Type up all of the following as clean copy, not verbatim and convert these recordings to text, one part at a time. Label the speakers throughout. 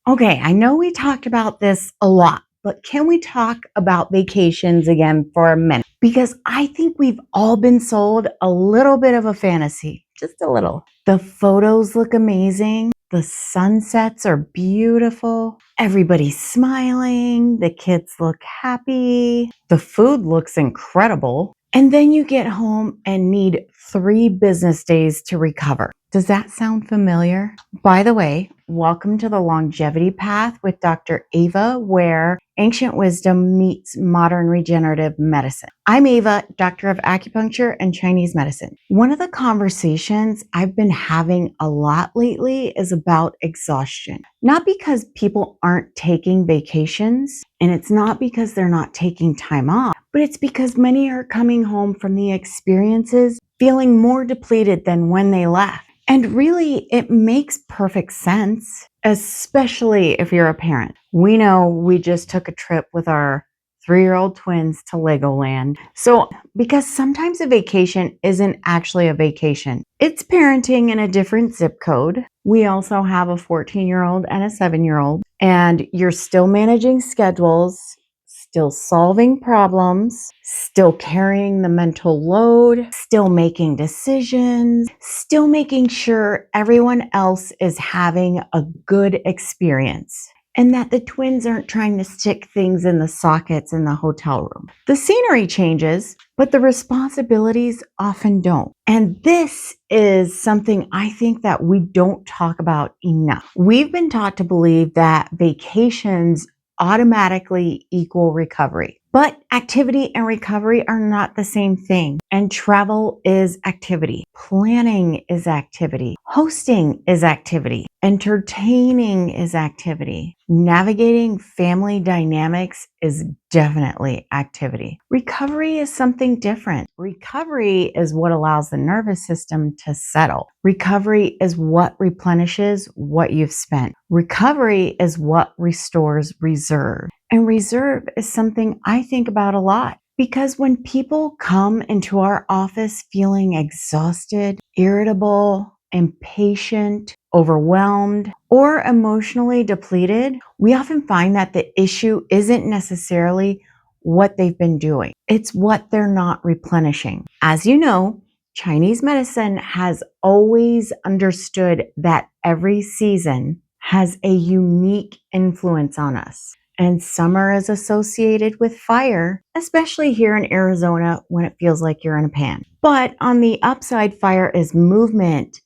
Speaker 1: Okay, I know we talked about this a lot, but can we talk about vacations again for a minute? Because I think we've all been sold a little bit of a fantasy, just a little. The photos look amazing, the sunsets are beautiful, everybody's smiling, the kids look happy, the food looks incredible, and then you get home and need 3 business days to recover. Does that sound familiar? By the way, welcome to the Longevity Path with Dr. Ava, where ancient wisdom meets modern regenerative medicine. I'm Ava, doctor of acupuncture and Chinese medicine. One of the conversations I've been having a lot lately is about exhaustion. Not because people aren't taking vacations, and it's not because they're not taking time off, but it's because many are coming home from the experiences feeling more depleted than when they left. And really, it makes perfect sense, especially if you're a parent. We know we just took a trip with our 3-year-old twins to Legoland. So, because sometimes a vacation isn't actually a vacation, it's parenting in a different zip code. We also have a 14-year-old and a 7-year-old, and you're still managing schedules, still solving problems, still carrying the mental load, still making decisions, still making sure everyone else is having a good experience, and that the twins aren't trying to stick things in the sockets in the hotel room. The scenery changes, but the responsibilities often don't. And this is something I think that we don't talk about enough. We've been taught to believe that vacations automatically equal recovery. But activity and recovery are not the same thing. And travel is activity. Planning is activity. Hosting is activity. Entertaining is activity. Navigating family dynamics is definitely activity. Recovery is something different. Recovery is what allows the nervous system to settle. Recovery is what replenishes what you've spent. Recovery is what restores reserve. And reserve is something I think about a lot. Because when people come into our office feeling exhausted, irritable, impatient, overwhelmed, or emotionally depleted, we often find that the issue isn't necessarily what they've been doing. It's what they're not replenishing. As you know, Chinese medicine has always understood that every season has a unique influence on us. And summer is associated with fire, especially here in Arizona when it feels like you're in a pan. But on the upside, fire is movement,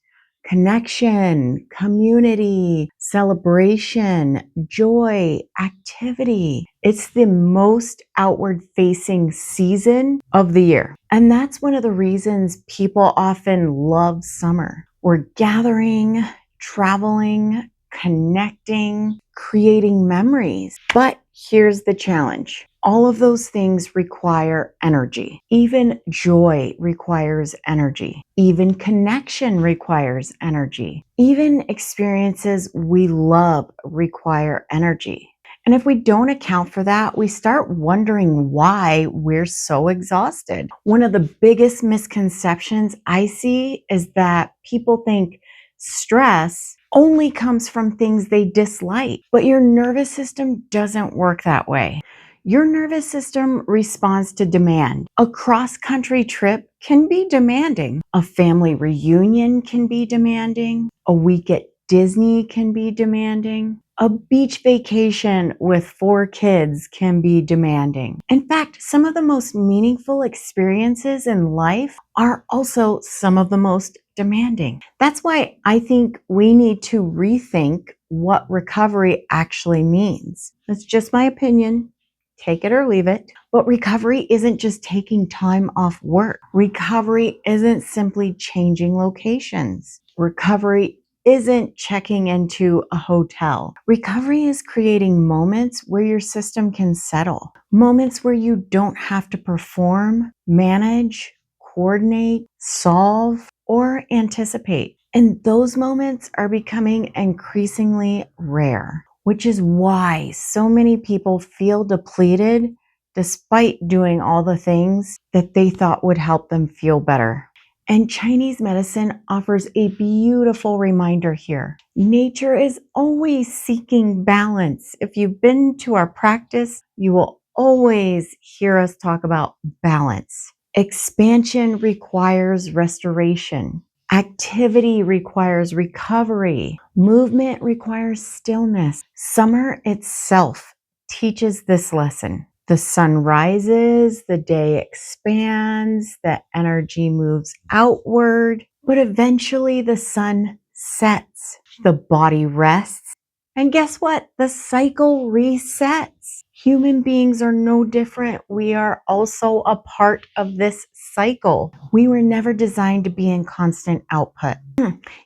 Speaker 1: connection, community, celebration, joy, activity. It's the most outward facing season of the year. And that's one of the reasons people often love summer. We're gathering, traveling, connecting, creating memories. But here's the challenge. All of those things require energy. Even joy requires energy. Even connection requires energy. Even experiences we love require energy. And if we don't account for that, we start wondering why we're so exhausted. One of the biggest misconceptions I see is that people think stress only comes from things they dislike, but your nervous system doesn't work that way. Your nervous system responds to demand. A cross-country trip can be demanding. A family reunion can be demanding. A week at Disney can be demanding. A beach vacation with 4 kids can be demanding. In fact, some of the most meaningful experiences in life are also some of the most demanding. That's why I think we need to rethink what recovery actually means. That's just my opinion. Take it or leave it. But recovery isn't just taking time off work. Recovery isn't simply changing locations. Recovery isn't checking into a hotel. Recovery is creating moments where your system can settle. Moments where you don't have to perform, manage, coordinate, solve, or anticipate. And those moments are becoming increasingly rare, which is why so many people feel depleted despite doing all the things that they thought would help them feel better. And Chinese medicine offers a beautiful reminder here. Nature is always seeking balance. If you've been to our practice, you will always hear us talk about balance. Expansion requires restoration. Activity requires recovery. Movement requires stillness. Summer itself teaches this lesson. The sun rises, the day expands, the energy moves outward, but eventually the sun sets, the body rests, and guess what? The cycle resets. Human beings are no different. We are also a part of this cycle. We were never designed to be in constant output.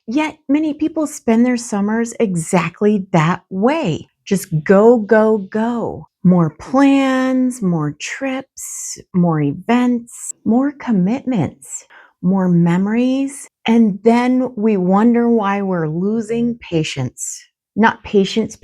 Speaker 1: Yet many people spend their summers exactly that way. Just go, go, go. More plans, more trips, more events, more commitments, more memories. And then we wonder why we're losing patience. Not patience,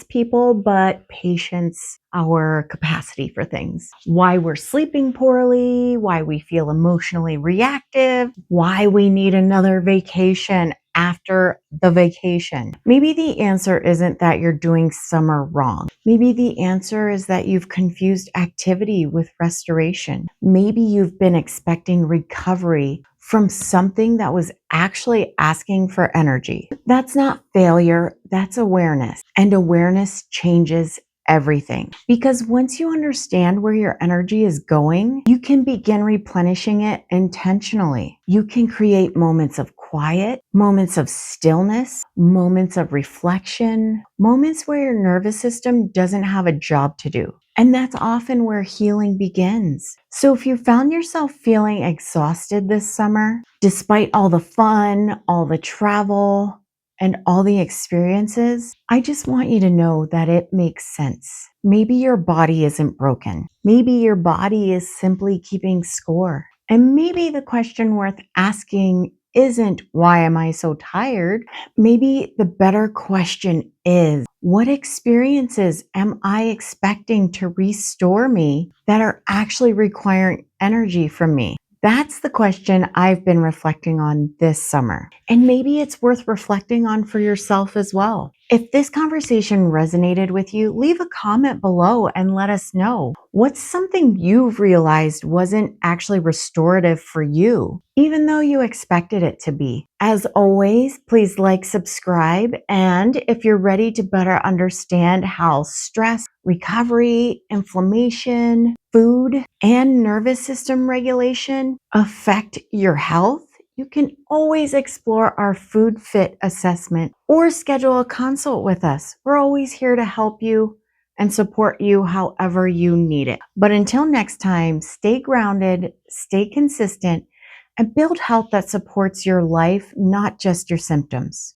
Speaker 1: people, but patience, our capacity for things. Why we're sleeping poorly, why we feel emotionally reactive, why we need another vacation after the vacation. Maybe the answer isn't that you're doing summer wrong. Maybe the answer is that you've confused activity with restoration. Maybe you've been expecting recovery from something that was actually asking for energy. That's not failure, that's awareness. And awareness changes everything. Because once you understand where your energy is going, you can begin replenishing it intentionally. You can create moments of quiet, moments of stillness, moments of reflection, moments where your nervous system doesn't have a job to do. And that's often where healing begins. So if you found yourself feeling exhausted this summer, despite all the fun, all the travel, and all the experiences, I just want you to know that it makes sense. Maybe your body isn't broken. Maybe your body is simply keeping score. And maybe the question worth asking isn't, why am I so tired? Maybe the better question is, what experiences am I expecting to restore me that are actually requiring energy from me? That's the question I've been reflecting on this summer. And maybe it's worth reflecting on for yourself as well. If this conversation resonated with you, leave a comment below and let us know. What's something you've realized wasn't actually restorative for you, even though you expected it to be? As always, please like, subscribe, and if you're ready to better understand how stress, recovery, inflammation, food, and nervous system regulation affect your health, you can always explore our food fit assessment or schedule a consult with us. We're always here to help you and support you however you need it. But until next time, stay grounded, stay consistent, and build health that supports your life, not just your symptoms.